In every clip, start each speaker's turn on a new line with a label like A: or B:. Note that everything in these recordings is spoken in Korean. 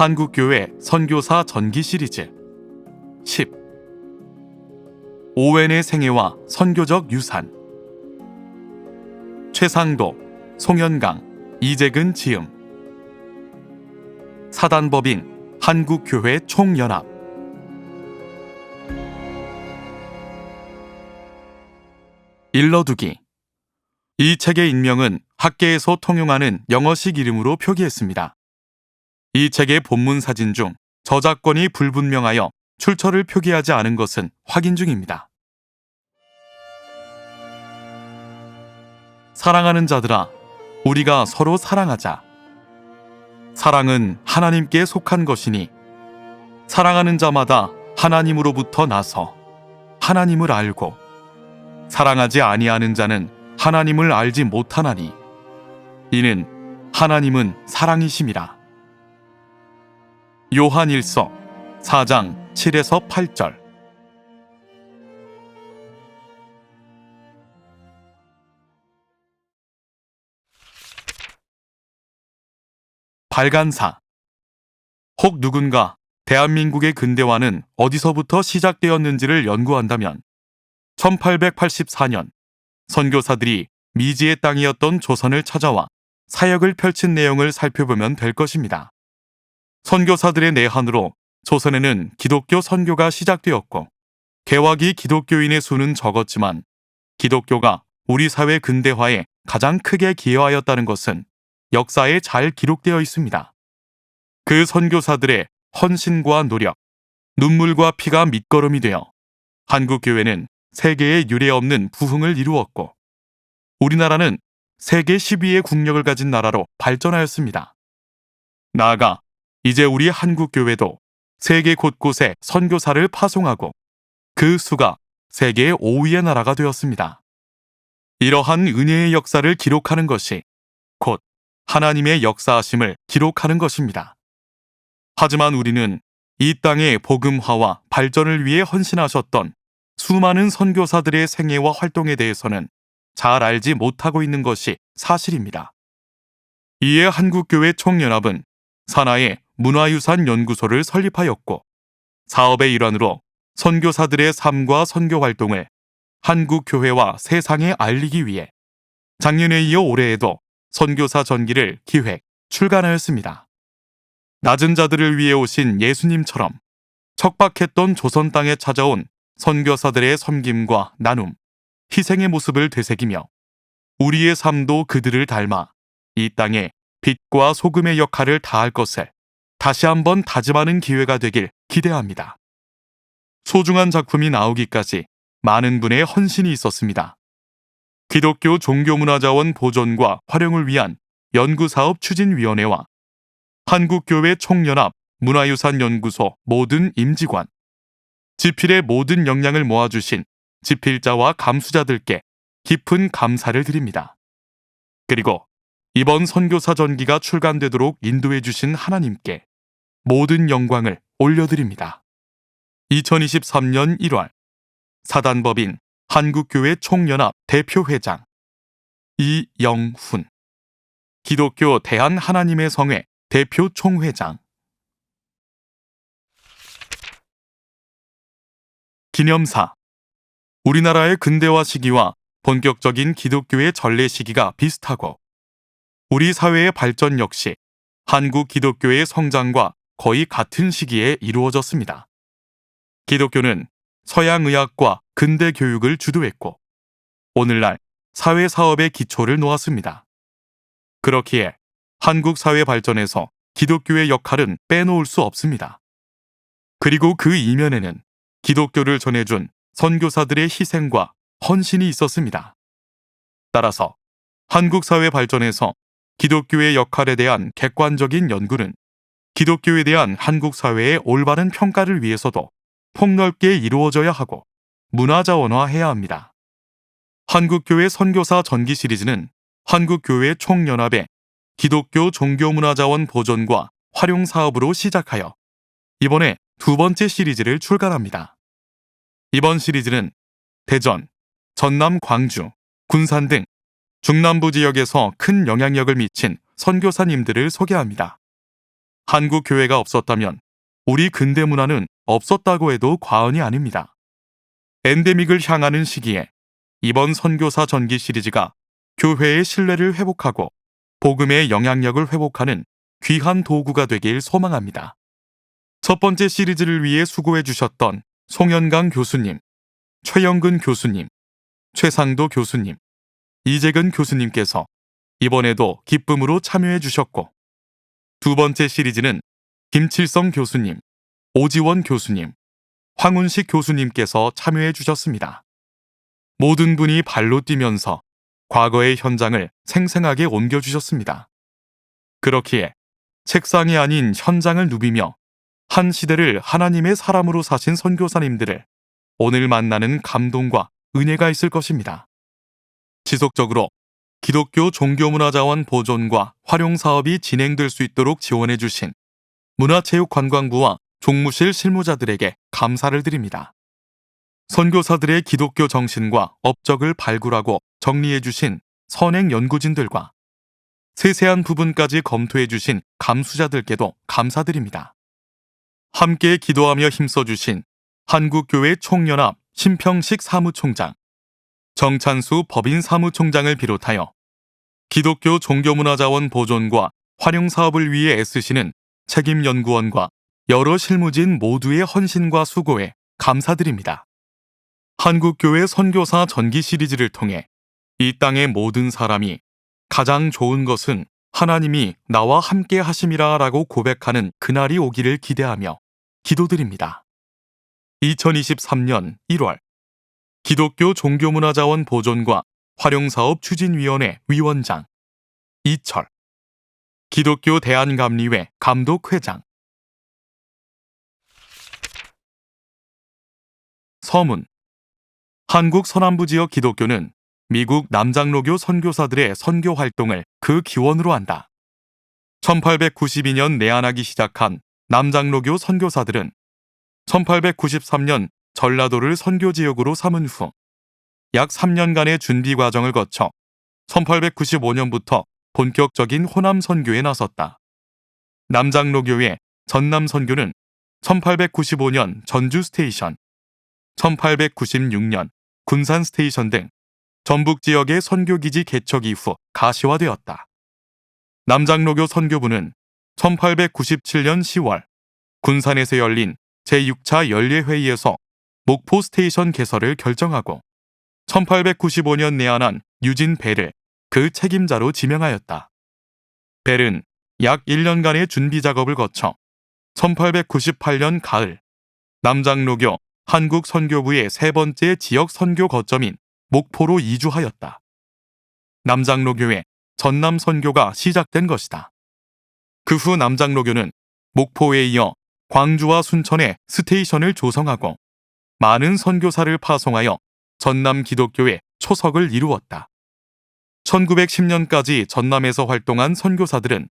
A: 한국교회 선교사 전기 시리즈 10. 오웬의 생애와 선교적 유산. 최상도, 송현강, 이재근 지음. 사단법인 한국교회 총연합. 일러두기. 이 책의 인명은 학계에서 통용하는 영어식 이름으로 표기했습니다. 이 책의 본문 사진 중 저작권이 불분명하여 출처를 표기하지 않은 것은 확인 중입니다. 사랑하는 자들아, 우리가 서로 사랑하자. 사랑은 하나님께 속한 것이니 사랑하는 자마다 하나님으로부터 나서 하나님을 알고 사랑하지 아니하는 자는 하나님을 알지 못하나니 이는 하나님은 사랑이심이라. 요한 1서 4장 7에서 8절. 발간사. 혹 누군가 대한민국의 근대화는 어디서부터 시작되었는지를 연구한다면 1884년 선교사들이 미지의 땅이었던 조선을 찾아와 사역을 펼친 내용을 살펴보면 될 것입니다. 선교사들의 내한으로 조선에는 기독교 선교가 시작되었고 개화기 기독교인의 수는 적었지만 기독교가 우리 사회 근대화에 가장 크게 기여하였다는 것은 역사에 잘 기록되어 있습니다. 그 선교사들의 헌신과 노력, 눈물과 피가 밑거름이 되어 한국교회는 세계에 유례없는 부흥을 이루었고 우리나라는 세계 10위의 국력을 가진 나라로 발전하였습니다. 나아가 이제 우리 한국교회도 세계 곳곳에 선교사를 파송하고 그 수가 세계 5위의 나라가 되었습니다. 이러한 은혜의 역사를 기록하는 것이 곧 하나님의 역사하심을 기록하는 것입니다. 하지만 우리는 이 땅의 복음화와 발전을 위해 헌신하셨던 수많은 선교사들의 생애와 활동에 대해서는 잘 알지 못하고 있는 것이 사실입니다. 이에 한국교회 총연합은 산하의 문화유산연구소를 설립하였고 사업의 일환으로 선교사들의 삶과 선교 활동을 한국교회와 세상에 알리기 위해 작년에 이어 올해에도 선교사 전기를 기획, 출간하였습니다. 낮은 자들을 위해 오신 예수님처럼 척박했던 조선 땅에 찾아온 선교사들의 섬김과 나눔, 희생의 모습을 되새기며 우리의 삶도 그들을 닮아 이 땅에 빛과 소금의 역할을 다할 것을 다시 한번 다짐하는 기회가 되길 기대합니다. 소중한 작품이 나오기까지 많은 분의 헌신이 있었습니다. 기독교 종교문화자원 보존과 활용을 위한 연구사업 추진위원회와 한국교회 총연합 문화유산연구소 모든 임직관, 지필의 모든 역량을 모아주신 지필자와 감수자들께 깊은 감사를 드립니다. 그리고 이번 선교사 전기가 출간되도록 인도해 주신 하나님께 모든 영광을 올려드립니다. 2023년 1월 사단법인 한국교회 총연합 대표회장 이영훈, 기독교 대한하나님의 성회 대표 총회장. 기념사. 우리나라의 근대화 시기와 본격적인 기독교의 전래 시기가 비슷하고 우리 사회의 발전 역시 한국 기독교의 성장과 거의 같은 시기에 이루어졌습니다. 기독교는 서양 의학과 근대 교육을 주도했고 오늘날 사회 사업의 기초를 놓았습니다. 그렇기에 한국 사회 발전에서 기독교의 역할은 빼놓을 수 없습니다. 그리고 그 이면에는 기독교를 전해준 선교사들의 희생과 헌신이 있었습니다. 따라서 한국 사회 발전에서 기독교의 역할에 대한 객관적인 연구는 기독교에 대한 한국 사회의 올바른 평가를 위해서도 폭넓게 이루어져야 하고 문화자원화해야 합니다. 한국교회 선교사 전기 시리즈는 한국교회 총연합의 기독교 종교문화자원 보존과 활용 사업으로 시작하여 이번에 두 번째 시리즈를 출간합니다. 이번 시리즈는 대전, 전남 광주, 군산 등 중남부 지역에서 큰 영향력을 미친 선교사님들을 소개합니다. 한국 교회가 없었다면 우리 근대 문화는 없었다고 해도 과언이 아닙니다. 엔데믹을 향하는 시기에 이번 선교사 전기 시리즈가 교회의 신뢰를 회복하고 복음의 영향력을 회복하는 귀한 도구가 되길 소망합니다. 첫 번째 시리즈를 위해 수고해 주셨던 송현강 교수님, 최영근 교수님, 최상도 교수님, 이재근 교수님께서 이번에도 기쁨으로 참여해 주셨고, 두 번째 시리즈는 김칠성 교수님, 오지원 교수님, 황운식 교수님께서 참여해 주셨습니다. 모든 분이 발로 뛰면서 과거의 현장을 생생하게 옮겨주셨습니다. 그렇기에 책상이 아닌 현장을 누비며 한 시대를 하나님의 사람으로 사신 선교사님들을 오늘 만나는 감동과 은혜가 있을 것입니다. 지속적으로 기독교 종교문화자원 보존과 활용 사업이 진행될 수 있도록 지원해 주신 문화체육관광부와 종무실 실무자들에게 감사를 드립니다. 선교사들의 기독교 정신과 업적을 발굴하고 정리해 주신 선행 연구진들과 세세한 부분까지 검토해 주신 감수자들께도 감사드립니다. 함께 기도하며 힘써 주신 한국교회 총연합 심평식 사무총장, 정찬수 법인 사무총장을 비롯하여 기독교 종교문화자원 보존과 활용 사업을 위해 애쓰시는 책임연구원과 여러 실무진 모두의 헌신과 수고에 감사드립니다. 한국교회 선교사 전기 시리즈를 통해 이 땅의 모든 사람이 가장 좋은 것은 하나님이 나와 함께 하심이라 라고 고백하는 그날이 오기를 기대하며 기도드립니다. 2023년 1월 기독교 종교문화자원 보존과 활용사업 추진위원회 위원장 이철, 기독교 대한감리회 감독회장. 서문. 한국 서남부 지역 기독교는 미국 남장로교 선교사들의 선교 활동을 그 기원으로 한다. 1892년 내한하기 시작한 남장로교 선교사들은 1893년 전라도를 선교 지역으로 삼은 후 약 3년간의 준비 과정을 거쳐 1895년부터 본격적인 호남 선교에 나섰다. 남장로교의 전남 선교는 1895년 전주 스테이션, 1896년 군산 스테이션 등 전북 지역의 선교기지 개척 이후 가시화되었다. 남장로교 선교부는 1897년 10월 군산에서 열린 제6차 연례회의에서 목포 스테이션 개설을 결정하고 1895년 내한한 유진 벨을 그 책임자로 지명하였다. 벨은 약 1년간의 준비 작업을 거쳐 1898년 가을 남장로교 한국선교부의 세 번째 지역 선교 거점인 목포로 이주하였다. 남장로교의 전남 선교가 시작된 것이다. 그 후 남장로교는 목포에 이어 광주와 순천에 스테이션을 조성하고 많은 선교사를 파송하여 전남 기독교의 초석을 이루었다. 1910년까지 전남에서 활동한 선교사들은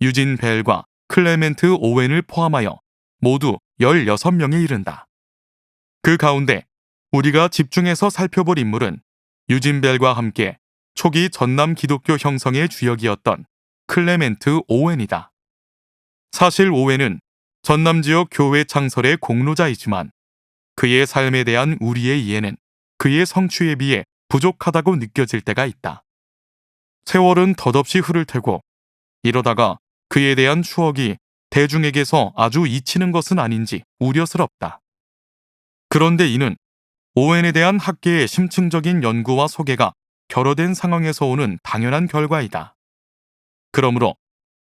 A: 유진 벨과 클레멘트 오웬을 포함하여 모두 16명에 이른다. 그 가운데 우리가 집중해서 살펴볼 인물은 유진 벨과 함께 초기 전남 기독교 형성의 주역이었던 클레멘트 오웬이다. 사실 오웬은 전남 지역 교회 창설의 공로자이지만 그의 삶에 대한 우리의 이해는 그의 성취에 비해 부족하다고 느껴질 때가 있다. 세월은 덧없이 흐를 테고 이러다가 그에 대한 추억이 대중에게서 아주 잊히는 것은 아닌지 우려스럽다. 그런데 이는 오웬에 대한 학계의 심층적인 연구와 소개가 결여된 상황에서 오는 당연한 결과이다. 그러므로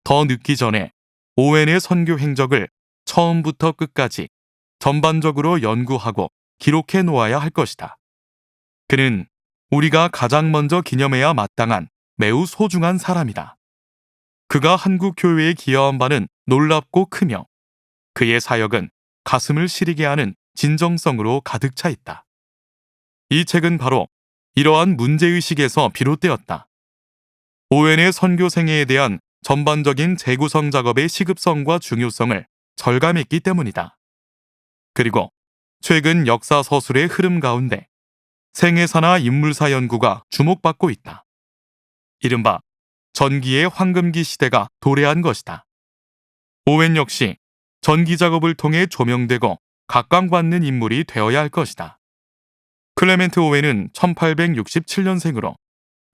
A: 더 늦기 전에 오웬의 선교 행적을 처음부터 끝까지 전반적으로 연구하고 기록해 놓아야 할 것이다. 그는 우리가 가장 먼저 기념해야 마땅한 매우 소중한 사람이다. 그가 한국 교회에 기여한 바는 놀랍고 크며 그의 사역은 가슴을 시리게 하는 진정성으로 가득 차 있다. 이 책은 바로 이러한 문제의식에서 비롯되었다. 오웬의 선교 생애에 대한 전반적인 재구성 작업의 시급성과 중요성을 절감했기 때문이다. 그리고 최근 역사 서술의 흐름 가운데 생애사나 인물사 연구가 주목받고 있다. 이른바 전기의 황금기 시대가 도래한 것이다. 오웬 역시 전기 작업을 통해 조명되고 각광받는 인물이 되어야 할 것이다. 클레멘트 오웬은 1867년생으로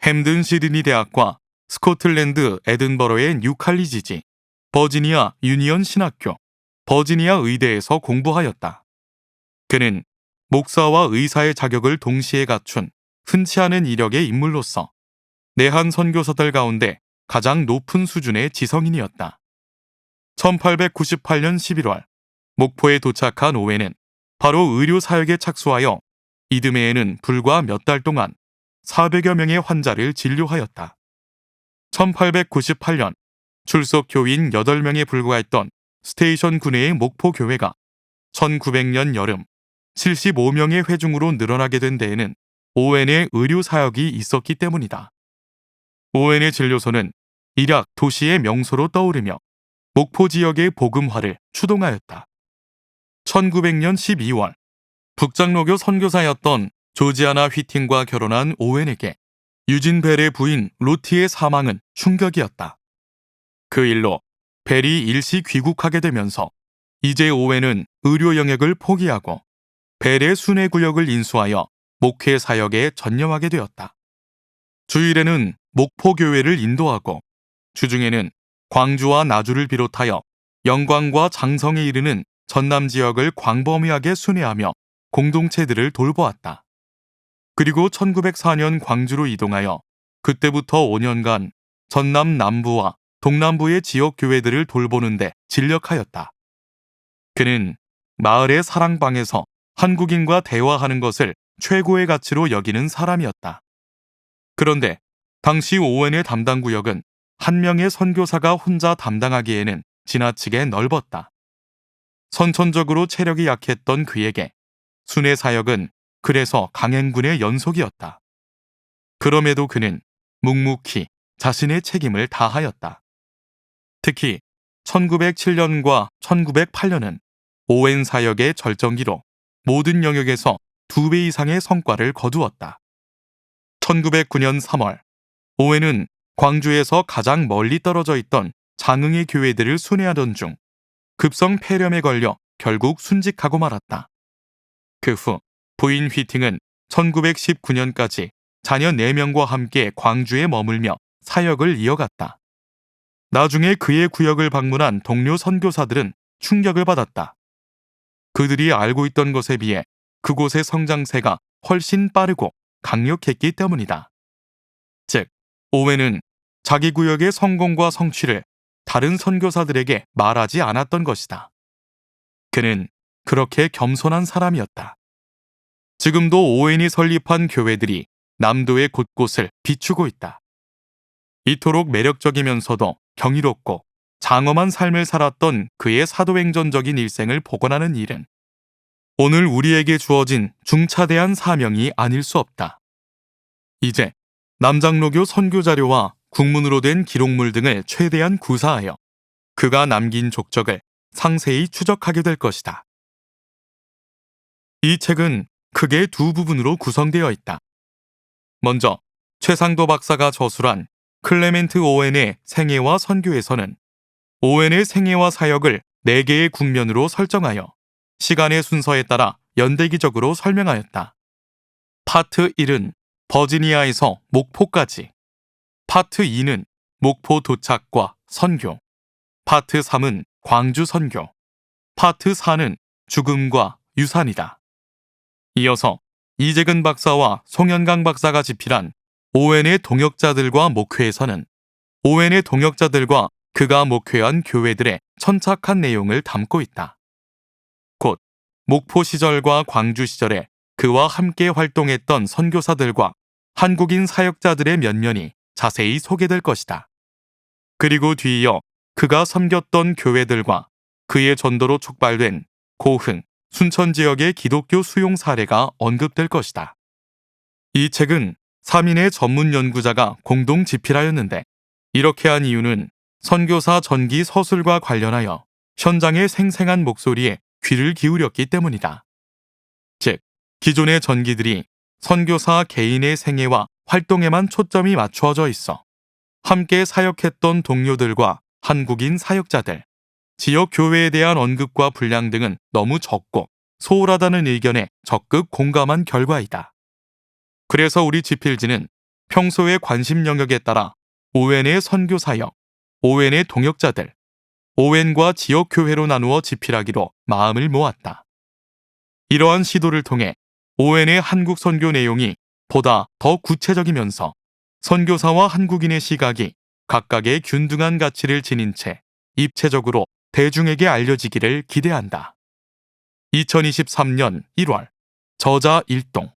A: 햄든 시드니 대학과 스코틀랜드 에든버러의 뉴칼리지지, 버지니아 유니언 신학교, 버지니아 의대에서 공부하였다. 그는 목사와 의사의 자격을 동시에 갖춘 흔치 않은 이력의 인물로서 내한 선교사들 가운데 가장 높은 수준의 지성인이었다. 1898년 11월 목포에 도착한 오웬은 바로 의료 사역에 착수하여 이듬해에는 불과 몇 달 동안 400여 명의 환자를 진료하였다. 1898년 출석 교인 8명에 불과했던 스테이션 군내의 목포 교회가 1900년 여름 75명의 회중으로 늘어나게 된 데에는 오웬의 의료 사역이 있었기 때문이다. 오웬의 진료소는 일약 도시의 명소로 떠오르며 목포 지역의 복음화를 추동하였다. 1900년 12월 북장로교 선교사였던 조지아나 휘팅과 결혼한 오웬에게 유진 벨의 부인 로티의 사망은 충격이었다. 그 일로 벨이 일시 귀국하게 되면서 이제 오웬은 의료 영역을 포기하고 벨의 순회 구역을 인수하여 목회 사역에 전념하게 되었다. 주일에는 목포 교회를 인도하고 주중에는 광주와 나주를 비롯하여 영광과 장성에 이르는 전남 지역을 광범위하게 순회하며 공동체들을 돌보았다. 그리고 1904년 광주로 이동하여 그때부터 5년간 전남 남부와 동남부의 지역 교회들을 돌보는 데 진력하였다. 그는 마을의 사랑방에서 한국인과 대화하는 것을 최고의 가치로 여기는 사람이었다. 그런데 당시 오웬의 담당 구역은 한 명의 선교사가 혼자 담당하기에는 지나치게 넓었다. 선천적으로 체력이 약했던 그에게 순회 사역은 그래서 강행군의 연속이었다. 그럼에도 그는 묵묵히 자신의 책임을 다하였다. 특히 1907년과 1908년은 오웬 사역의 절정기로 모든 영역에서 2배 이상의 성과를 거두었다. 1909년 3월 오웬은 광주에서 가장 멀리 떨어져 있던 장흥의 교회들을 순회하던 중 급성 폐렴에 걸려 결국 순직하고 말았다. 그 후 부인 휘팅은 1919년까지 자녀 4명과 함께 광주에 머물며 사역을 이어갔다. 나중에 그의 구역을 방문한 동료 선교사들은 충격을 받았다. 그들이 알고 있던 것에 비해 그곳의 성장세가 훨씬 빠르고 강력했기 때문이다. 즉, 오웬은 자기 구역의 성공과 성취를 다른 선교사들에게 말하지 않았던 것이다. 그는 그렇게 겸손한 사람이었다. 지금도 오웬이 설립한 교회들이 남도의 곳곳을 비추고 있다. 이토록 매력적이면서도 경이롭고 장엄한 삶을 살았던 그의 사도행전적인 일생을 복원하는 일은 오늘 우리에게 주어진 중차대한 사명이 아닐 수 없다. 이제 남장로교 선교자료와 국문으로 된 기록물 등을 최대한 구사하여 그가 남긴 족적을 상세히 추적하게 될 것이다. 이 책은 크게 2부분으로 구성되어 있다. 먼저 최상도 박사가 저술한 클레멘트 오웬의 생애와 선교에서는 오웬의 생애와 사역을 4개의 국면으로 설정하여 시간의 순서에 따라 연대기적으로 설명하였다. 파트 1은 버지니아에서 목포까지, 파트 2는 목포 도착과 선교, 파트 3은 광주 선교, 파트 4는 죽음과 유산이다. 이어서 이재근 박사와 송현강 박사가 집필한 오웬의 동역자들과 목회에서는 오웬의 동역자들과 그가 목회한 교회들의 천착한 내용을 담고 있다. 곧 목포 시절과 광주 시절에 그와 함께 활동했던 선교사들과 한국인 사역자들의 면면이 자세히 소개될 것이다. 그리고 뒤이어 그가 섬겼던 교회들과 그의 전도로 촉발된 고흥, 순천 지역의 기독교 수용 사례가 언급될 것이다. 이 책은 3인의 전문 연구자가 공동 집필하였는데 이렇게 한 이유는 선교사 전기 서술과 관련하여 현장의 생생한 목소리에 귀를 기울였기 때문이다. 즉, 기존의 전기들이 선교사 개인의 생애와 활동에만 초점이 맞추어져 있어 함께 사역했던 동료들과 한국인 사역자들, 지역 교회에 대한 언급과 분량 등은 너무 적고 소홀하다는 의견에 적극 공감한 결과이다. 그래서 우리 지필지는 평소의 관심 영역에 따라 오웬의 선교 사역, 오웬의 동역자들, 오웬과 지역 교회로 나누어 지필하기로 마음을 모았다. 이러한 시도를 통해 오웬의 한국 선교 내용이 보다 더 구체적이면서 선교사와 한국인의 시각이 각각의 균등한 가치를 지닌 채 입체적으로 대중에게 알려지기를 기대한다. 2023년 1월 저자 일동